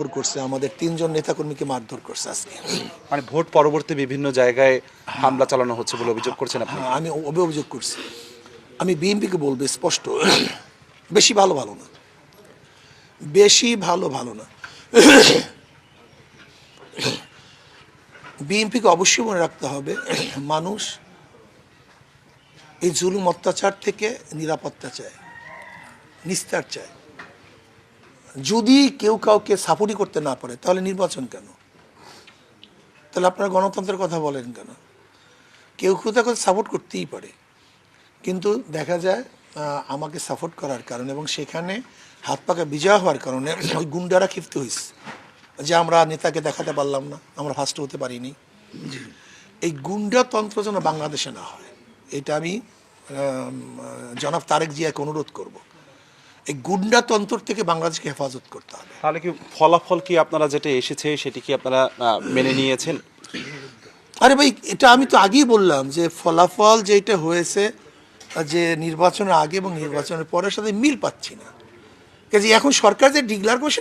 করছে আমাদের ৩ জন নেতাকর্মীকে মারধর করছে আজকে। মানে ভোট পরবর্তী বিভিন্ন জায়গায় হামলা চালানো হচ্ছে বলে অভিযোগ করছেন আপনি? হ্যাঁ, আমি অভিযোগ করছি। আমি বিএনপিকে বলবো স্পষ্ট, বেশি ভালো না, বেশি ভালো না। বিএনপিকে অবশ্যই মনে রাখতে হবে, মানুষ এই জুলুম অত্যাচার থেকে নিরাপত্তা চায়, নিস্তার চায়। যদি কেউ কাউকে সাপোর্টই করতে না পারে তাহলে নির্বাচন কেন? তাহলে আপনারা গণতন্ত্রের কথা বলেন কেন? কেউ তাকে সাপোর্ট করতেই পারে, কিন্তু দেখা যায় আমাকে সাপোর্ট করার কারণে এবং সেখানে হাত পাকা বিজয় হওয়ার কারণে ওই গুন্ডারা ক্ষিপ্ত হয়েছে যে আমরা নেতাকে দেখাতে পারলাম না, আমরা ফার্স্ট হতে পারিনি। এই গুন্ডাতন্ত্র যেন বাংলাদেশে না হয়, এটা আমি জনাব তারেক জিয়াকে অনুরোধ করব। এই গুন্ডাতন্ত্র থেকে বাংলাদেশকে হেফাজত করতে হবে। তাহলে কি ফলাফল কি আপনারা যেটা এসেছে সেটি কি আপনারা মেনে নিয়েছেন? আরে ভাই, এটা আমি তো আগেই বললাম যে ফলাফল যেটা হয়েছে, যে নির্বাচনের আগে এবং নির্বাচনের পরের সাথে মিল পাচ্ছি না। কাজে এখন সরকার যে ডিক্লার করছে